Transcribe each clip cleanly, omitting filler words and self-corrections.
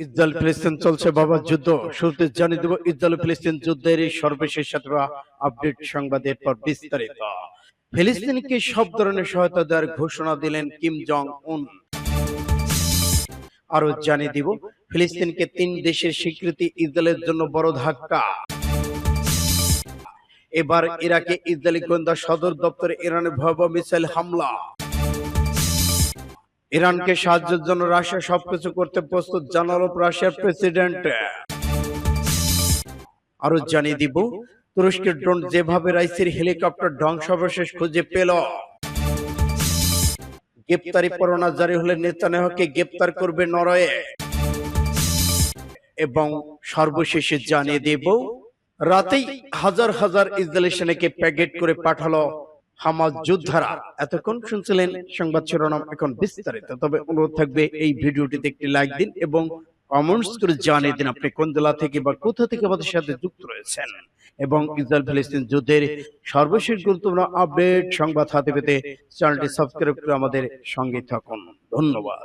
Israel ফিলিস্তিন চলছে বাবা যুদ্ধ। শুরুতে জানিয়ে দেব ইসরায়েল ফিলিস্তিন যুদ্ধের এই সর্বশেষ আপডেট সংবাদের পর বিস্তারিত। ফিলিস্তিনকে সব ধরনের সহায়তা দেওয়ার ঘোষণা দিলেন কিম জং উন। আরো জানিয়ে দিব ফিলিস্তিনকে 3 দেশের স্বীকৃতি ইসরায়েলের জন্য বড় ধাক্কা। এবার ইরাকে ইসরায়েলি গোয়েন্দা সদর দপ্তরে ইরানের ভয়াবহ মিসাইল হামলা। ইরানকে সাহায্যের জন্য রাশিয়া সবকিছু করতে প্রস্তুত জানালো রাশিয়ার প্রেসিডেন্ট। আরো জানিয়ে দিব তুরস্কের ড্রোন যেভাবে রাইসির হেলিকপ্টার ধ্বংসাবশেষ খুঁজে পেল। গ্রেপ্তারি পরোয়ানা জারি হলে নেতানিয়াহুকে গ্রেপ্তার করবে নরওয়ে। এবং সর্বশেষে জানিয়ে দেব রাতেই হাজার হাজার ইসরায়েলি সেনাকে প্যাকেট করে পাঠালো হামাস যোদ্ধারা। এতক্ষণ শুনছিলেন সংবাদ শিরোনাম, এখন বিস্তারিত। তবে অনুরোধ থাকবে এই ভিডিওটিতে একটি লাইক দিন এবং কমেন্টস করে জানিয়ে দিন আপনি কোন জেলা থেকে বা কোথা থেকে আমাদের সাথে যুক্ত রয়েছেন। এবং ইসরায়েল ফিলিস্তিন যুদ্ধের সর্বশেষ গুরুত্বপূর্ণ আপডেট সংবাদ হাতে পেতে চ্যানেলটি সাবস্ক্রাইব করে আমাদের সঙ্গে থাকুন। ধন্যবাদ।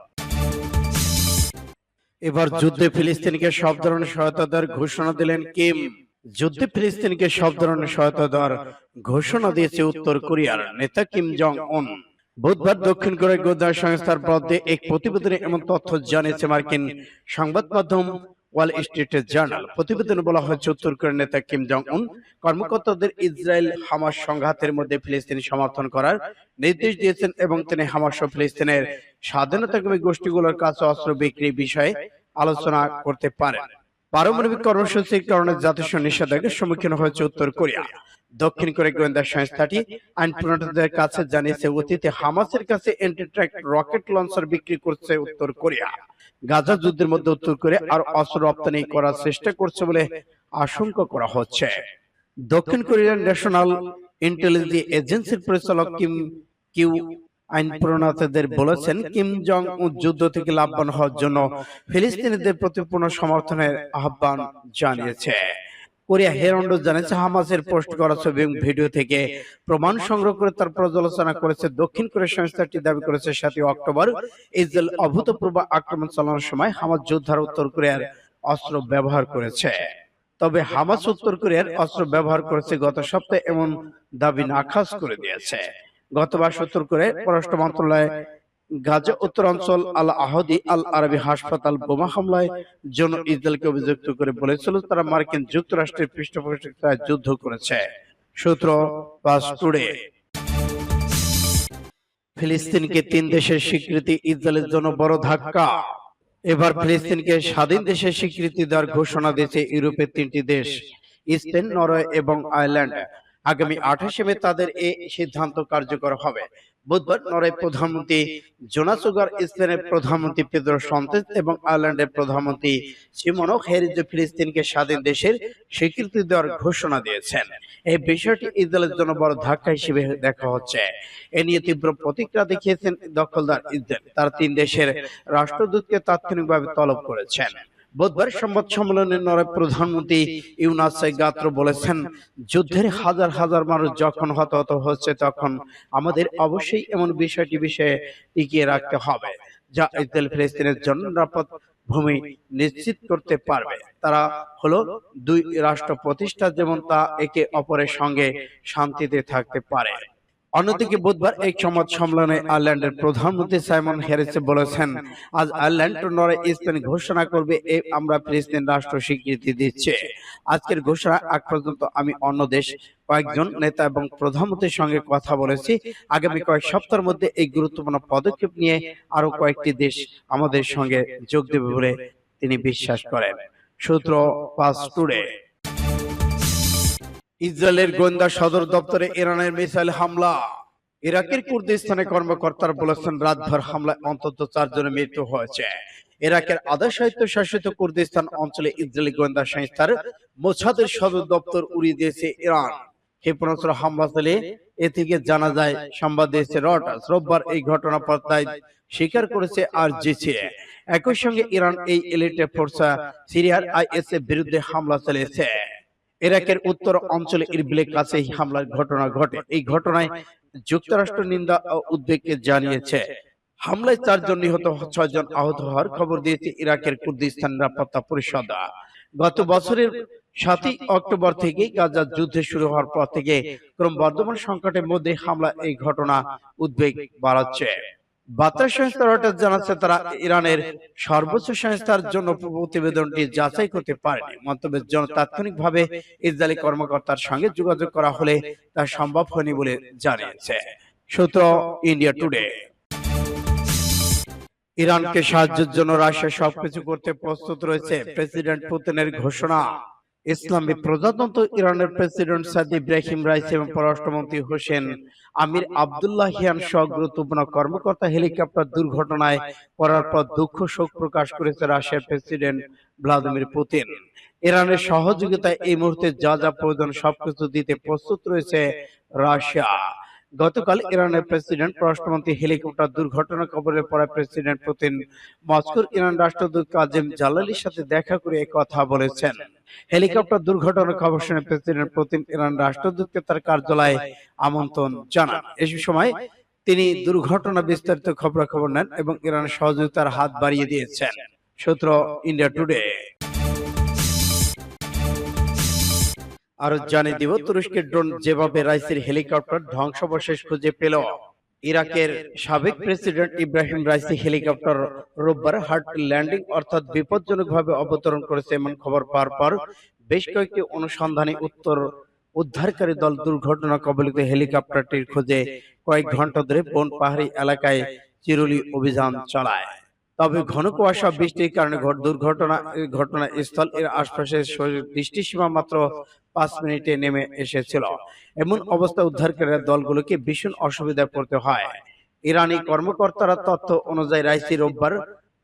এবার যুদ্ধে ফিলিস্তিনকে সব ধরনের সহায়তা দেওয়ার ঘোষণা দিলেন কিম। যুদ্ধে ফিলিস্তিনকে সব ধরনের সহায়তা দেওয়ার ঘোষণা দিয়েছে উত্তর কোরিয়ার নেতা কিম জং উন। বুধবার দক্ষিণ কোরিয়ার গোয়েন্দা সংস্থার বিরুদ্ধে এক প্রতিবেদনে এমন তথ্য জানিয়েছে মার্কিন সংবাদ মাধ্যম ওয়াল স্ট্রিট জার্নাল। প্রতিবেদনে বলা হয়েছে উত্তর কোরিয়ার নেতা কিম জং উন কর্মকর্তাদের ইসরায়েল হামাস সংঘাতের মধ্যে ফিলিস্তিন সমর্থন করার নির্দেশ দিয়েছেন এবং তিনি হামাস ও ফিলিস্তিনের স্বাধীনতাকামী গোষ্ঠীগুলোর কাছে অস্ত্র বিক্রির বিষয়ে আলোচনা করতে পারেন। পারমাণবিক কর্মসূচির কারণে জাতিসংঘ নিষেধাজ্ঞার সম্মুখীন হয়েছে উত্তর কোরিয়া। দক্ষিণ কোরিয়া গোয়েন্দা সংস্থাটি আইন প্রণেতাদের কাছে জানিয়েছে অতীতে হামাসের কাছে অ্যান্টি-ট্যাঙ্ক রকেট লঞ্চার বিক্রি করছে উত্তর কোরিয়া। গাজা যুদ্ধের মধ্যে উত্তর কোরিয়া আর অস্ত্র রপ্তানি করার চেষ্টা করছে বলে আশঙ্কা করা হচ্ছে। দক্ষিণ কোরিয়ার ন্যাশনাল ইন্টেলিজেন্স এজেন্সির পরিচালক কিউ আইন প্রণেতাদের বলেছেন কিম জং উন যুদ্ধ থেকে লাভবান হওয়ার জন্য ফিলিস্তিনিদের প্রতি পূর্ণ সমর্থনের আহ্বান জানিয়েছে। কোরিয়া হেরাল্ড জানিয়েছে হামাসের পোস্ট করা ছবি এবং ভিডিও থেকে প্রমাণ সংগ্রহ করে তার পর্যালোচনা করেছে। দক্ষিণ কোরিয়া সংস্থাটি দাবি করেছে 7 অক্টোবর ইসরায়েল অভূতপূর্ব আক্রমণ চালানোর সময় হামাস যোদ্ধারা উত্তর কোরিয়ার অস্ত্র ব্যবহার করেছে। তবে হামাস উত্তর কোরিয়ার অস্ত্র ব্যবহার করেছে গত সপ্তাহে এমন দাবি নাকচ করে দিয়েছে। গতবার উত্তর কোরিয়ার পররাষ্ট্র মন্ত্রণালয় গাজা উত্তরাঞ্চল আল আহদি আল আরবি হাসপাতাল বোমা হামলায় জন্য ইসরায়েলকে অভিযুক্ত করে বলেছিল তারা মার্কিন যুক্তরাষ্ট্রের পৃষ্ঠপোষকতায় যুদ্ধ করেছে। সূত্র পাস টুডে। ফিলিস্তিনকে 3 দেশের স্বীকৃতি ইসরায়েলের জন্য বড় ধাক্কা। এবার ফিলিস্তিনকে স্বাধীন দেশের স্বীকৃতি দেওয়ার ঘোষণা দিয়েছে ইউরোপের 3টি দেশ, স্পেন, নরওয়ে এবং আয়ারল্যান্ড। আগামী 28 মে তাদের এই সিদ্ধান্ত কার্যকর হবে। বুধবার নরওয়ের প্রধানমন্ত্রী জোনাস সুগার, স্পেনের প্রধানমন্ত্রী পেদ্রো সানচেজ এবং আয়ারল্যান্ডের প্রধানমন্ত্রী সিমোনা হেরিজ ফিলিস্তিনকে স্বাধীন দেশের স্বীকৃতি দেওয়ার ঘোষণা দিয়েছেন। এই বিষয়টি ইসরায়েলের জন্য বড় ধাক্কা হিসেবে দেখা হচ্ছে। এ নিয়ে তীব্র প্রতিক্রিয়া দেখিয়েছেন দখলদার ইসরায়েল। তার 3 দেশের রাষ্ট্রদূতকে তাৎক্ষণিকভাবে তলব করেছেন। বুধবার সংবাদ সম্মেলনে নরওয়ের প্রধানমন্ত্রী ইউনাস গাত্র বলেছেন, যুদ্ধের হাজার হাজার মানুষ যখন হতাহত হচ্ছে তখন আমাদের অবশ্যই এমন বিষয়ে টিকিয়ে রাখতে হবে যা ইসরায়েল ফিলিস্তিনের জন্য নিরাপদ ভূমি নিশ্চিত করতে পারবে। তারা হলো 2 রাষ্ট্র প্রতিষ্ঠা, যেমন তা একে অপরের সঙ্গে শান্তিতে থাকতে পারে। অন্যদিকে বুধবার এক সংবাদ সম্মেলনে আয়ারল্যান্ডের প্রধানমন্ত্রী সাইমন হ্যারিস বলেছেন, আজ আয়ারল্যান্ড ও নরওয়ে স্পেন ঘোষণা করবে আমরা ফিলিস্তিন রাষ্ট্র স্বীকৃতি দিচ্ছে। আজকের ঘোষণা আগ পর্যন্ত আমি অন্য দেশ কয়েকজন নেতা এবং প্রধানমন্ত্রীর সঙ্গে কথা বলেছি। আগামী কয়েক সপ্তাহের মধ্যে এই গুরুত্বপূর্ণ পদক্ষেপ নিয়ে আরো কয়েকটি দেশ আমাদের সঙ্গে যোগ দেবে বলে তিনি বিশ্বাস করেন। সূত্র পাস টুডে। ইসরায়েলের গোয়েন্দা সদর দপ্তরে ইরানের মিসাইল হামলা। ইরাকের কুর্দিস্তানে কর্মকর্তারা বলেছেন রাতভর হামলায় অন্তত 4 জনের মৃত্যু হয়েছে। ইরাকের আধা স্বায়ত্তশাসিত কুর্দিস্তান অঞ্চলে ইসরায়েলি গোয়েন্দা সংস্থার মোসাদের সদর দপ্তর উড়িয়ে দিয়েছে ইরান। ক্ষেপণাস্ত্র হামলা চালিয়ে এ থেকে জানা যায়, সংবাদ দিয়েছে রয়টার্স। রোববার এই ঘটনা পর্দায় স্বীকার করেছে আরজিসি। একই সঙ্গে ইরান এই এলিটে ফোর্সা সিরিয়ার আইএস এর বিরুদ্ধে হামলা চালিয়েছে। ইরাকের উত্তর অঞ্চলে ইরবিলের কাছে এই হামলার ঘটনা ঘটে। এই ঘটনায় যুক্তরাষ্ট্র নিন্দা ও উদ্বেগ জানিয়েছে। হামলায় 4 জন নিহত, 6 জন আহত হওয়ার খবর দিয়েছে ইরাকের কুর্দিস্তান নিরাপত্তা পরিষদ। গত বছরের 7ই অক্টোবর থেকে গাজার যুদ্ধ শুরু হওয়ার পর থেকে ক্রমবর্ধমান সংকটের মধ্যে হামলা এই ঘটনা উদ্বেগ বাড়াচ্ছে। বার্তা সংস্থা রয়টার্স জানাচ্ছে তারা ইরানের সর্বোচ্চ সংস্থার জন্য প্রতিবেদনটি যাচাই করতে পারেনি। মন্তব্যের জন্য তাৎক্ষণিকভাবে ইসরায়েলি কর্মকর্তার সঙ্গে যোগাযোগ করা হলে তা সম্ভব হয়নি বলে জানিয়েছে সূত্র ইন্ডিয়া টুডে। ইরানকে সাহায্যের জন্য রাশিয়া সবকিছু করতে প্রস্তুত রয়েছে, প্রেসিডেন্ট পুতিনের ঘোষণা। ইসলামী প্রজাতন্ত্র ইরানের প্রেসিডেন্ট সাদ ইব্রাহিম রাইসি এবং পররাষ্ট্রমন্ত্রী হোসেন আমির আব্দুল্লাহিয়ান সহ গুরুত্বপূর্ণ কর্মকর্তা হেলিকপ্টার দুর্ঘটনায় পড়ার পর দুঃখ শোক প্রকাশ করেছে রাশিয়ার প্রেসিডেন্ট ভ্লাদিমির পুতিন। ইরানের সহযোগিতায় এই মুহূর্তে যা যা প্রয়োজন সবকিছু দিতে প্রস্তুত রয়েছে রাশিয়া। গতকাল ইরানের প্রেসিডেন্ট পররাষ্ট্রমন্ত্রী হেলিকপ্টার দুর্ঘটনার খবরের পরে প্রেসিডেন্ট পুতিন মস্কোর ইরান রাষ্ট্রদূত কাজেম জালালির সাথে দেখা করে কথা বলেছেন। হেলিকপ্টার দুর্ঘটনার খবর শুনে প্রেসিডেন্ট পুতিন ইরান রাষ্ট্রদূতকে তার কার্যালয়ে আমন্ত্রণ জানান। এই সময় তিনি দুর্ঘটনা বিস্তারিত খবরাখবর নেন এবং ইরানের সহযোগিতার হাত বাড়িয়ে দিয়েছেন সূত্র ইন্ডিয়া টুডে। আরো জানিয়ে দিব, তুরস্কের ড্রোন যেভাবে রাইসির হেলিকপ্টার ধ্বংসাবশেষ খুঁজে পেল। ইরাকের সাবেক প্রেসিডেন্ট ইব্রাহিম রাইসি হেলিকপ্টার রোববার হার্ড ল্যান্ডিং অর্থাৎ বিপজ্জনকভাবে অবতরণ করেছে এমন খবর পাওয়ার পর বেশ কয়েকটি অনুসন্ধানী উদ্ধারকারী দল দুর্ঘটনা কবলিত হেলিকপ্টারটির খোঁজে কয়েক ঘন্টা ধরে বন পাহাড়ি এলাকায় চিরুলি অভিযান চালায়। তবে ঘন কুয়াশা বৃষ্টির কারণে ঘটনাস্থল এর আশপাশে দৃষ্টিসীমা মাত্র 5 মিনিটে নেমে এসেছিল। এমন অবস্থা উদ্ধারকারী দলগুলোকে ভীষণ অসুবিধায় পড়তে হয়। ইরানি কর্মকর্তারা তথ্য অনুযায়ী রাইসি রোববার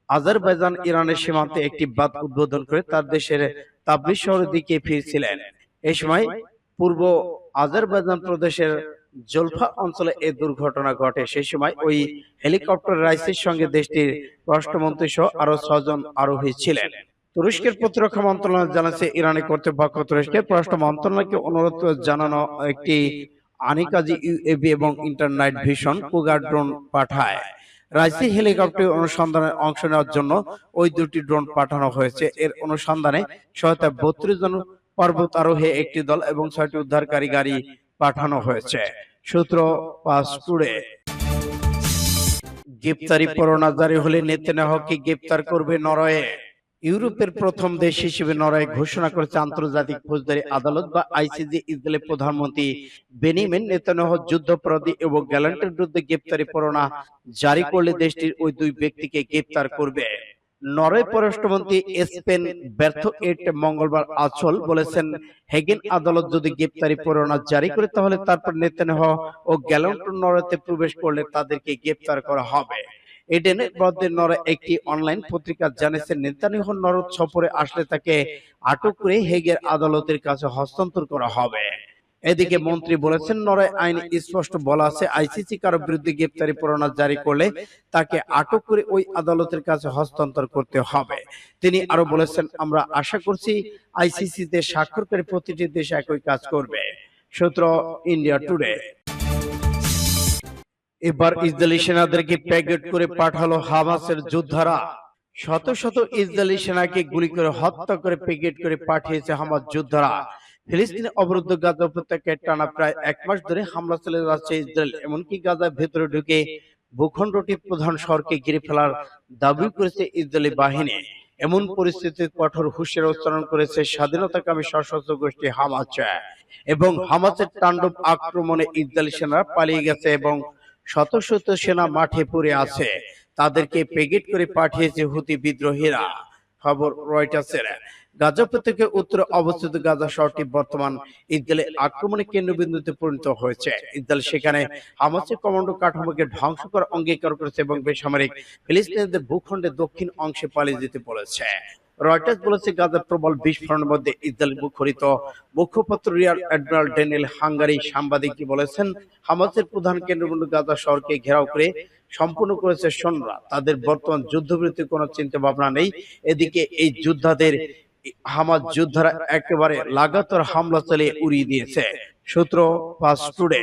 আজারবাইজান ইরানের সীমান্তে একটি বাঁধ উদ্বোধন করে তার দেশের তাবরিজ শহরের দিকে ফিরছিলেন। এই সময় পূর্ব আজারবাইজান প্রদেশের জলফা অঞ্চলে এই দুর্ঘটনা ঘটে। সেই সময় ওই হেলিকপ্টার রাইসির সঙ্গে দেশটির পররাষ্ট্রমন্ত্রী সহ আরো 6 জন আরোহী ছিলেন। তুরস্কের প্রতিরক্ষা মন্ত্রণালয় জানাচ্ছে ইরানি কর্তৃপক্ষ তুরস্কের পররাষ্ট্র মন্ত্রণালয়কে অনুরোধ জানানো একটি আনিকাজি ইউএভি এবং ইন্টারনাইট ভিশন কুগার ড্রোন পাঠায়। রাইসি হেলিকপ্টার অনুসন্ধানে অংশ নেওয়ার জন্য ওই দুটি ড্রোন পাঠানো হয়েছে। এর অনুসন্ধানে সহায়তা 32 জন পর্বত আরোহী একটি দল এবং 6টি উদ্ধারকারী গাড়ি পাঠানো হয়েছে সূত্র পাস টুডে। গ্রেপ্তারি পরোয়ানা জারি হলে নেতানিয়াহুকে গ্রেপ্তার করবে নরওয়ে। ইউরোপের প্রথম দেশ হিসেবে নরওয়ে ঘোষণা করেছে আন্তর্জাতিক ফৌজদারি আদালত বা আইসিজে ইসরায়েলের প্রধানমন্ত্রী বেনিয়ামিন নেতানিয়াহু যুদ্ধাপরাধী এবং গ্যালান্টের বিরুদ্ধে গ্রেপ্তারি পরোয়ানা জারি করলে দেশটির ওই দুই ব্যক্তিকে গ্রেপ্তার করবে। নরওয়ে পররাষ্ট্রমন্ত্রী এসপেন বার্থোয়েট মঙ্গলবার আচল বলেছেন, হেগেন আদালত যদি গ্রেপ্তারি পরোয়ানা জারি করে তাহলে তারপর নেতানিয়াহু ও গ্যালান্ট নরওয়েতে প্রবেশ করলে তাদেরকে গ্রেপ্তার করা হবে। এডেনের মধ্যে নরওয়ে একটি অনলাইন পত্রিকা জানিয়েছে নেতানিয়াহু নরওয়ে সফরে আসলে তাকে আটক করে হেগের আদালতের কাছে হস্তান্তর করা হবে। এদিকে মন্ত্রী বলেছেন, নরওয়ে আইনে স্পষ্ট বলা আছে আইসিসি কারো বিরুদ্ধে গ্রেপ্তারি পরোয়ানা জারি করলে তাকে আটক করে ওই আদালতের কাছে হস্তান্তর করতে হবে। তিনি আরো বলেছেন, আমরা আশা করছি আইসিসিতে স্বাক্ষরকারী প্রতিটি দেশ একই কাজ করবে সূত্র ইন্ডিয়া টুডে। এবার ইসরায়েলি সেনাদেরকে প্যাকেট করে পাঠালো হামাসের যোদ্ধারা। শত শত ইসরায়েলি সেনাকে গুলি করে হত্যা করে প্যাকেট করে পাঠিয়েছে হামাস যোদ্ধারা। ফিলিস্তিনে অবরুদ্ধ গাজা উপত্যকায় টানা প্রায় 1 মাস ধরে হামলা চালিয়ে যাচ্ছে ইসরায়েল। এমনকি গাজার ভেতরে ঢুকে ভূখণ্ডটির প্রধান শহরকে ঘিরে ফেলার দাবি করেছে ইসরায়েলি বাহিনী। এমন পরিস্থিতিতে কঠোর হুঁশিয়ারি উচ্চারণ করেছে স্বাধীনতাকামী সশস্ত্র গোষ্ঠী হামাস এবং হামাসের তাণ্ডব আক্রমণে ইসরায়েলি সেনারা পালিয়ে গেছে এবং শত শত সেনা মাঠে পড়ে আছে। তাদেরকে প্যাকেট করে পাঠিয়েছে হুতি বিদ্রোহীরা। খবর রয়টার্সের। গাজা উপত্যকার উত্তরে অবস্থিত গাজা শহরটি বর্তমান ইসরায়েলের আক্রমণের কেন্দ্রবিন্দুতে পরিণত হয়েছে। ইসরায়েল সেখানে হামাসের কমান্ডো কাঠামোকে ধ্বংস করার অঙ্গীকার করেছে এবং বেসামরিক ফিলিস্তিনিদের ভূখণ্ডের দক্ষিণ অংশে পালিয়ে যেতে বলেছে। রয়টার্স বলেছে, গাজার প্রবল বিস্ফোরণের মধ্যে ইসরায়েল মুখরিত মুখপাত্র রিয়ার অ্যাডমিরাল ড্যানিয়েল হাঙ্গারি সাংবাদিককে বলেছেন, হামাসের প্রধান কেন্দ্রবিন্দু গাজা শহরকে ঘেরাও করে সম্পূর্ণ করেছে সৈন্যরা। তাদের বর্তমান যুদ্ধবিরতির কোনো চিন্তা ভাবনা নেই। এদিকে এই যোদ্ধাদের হামাস যোদ্ধারা একেবারে লাগাতার হামলা চালিয়ে উড়িয়ে দিয়েছে সূত্র ফাস্ট টুডে।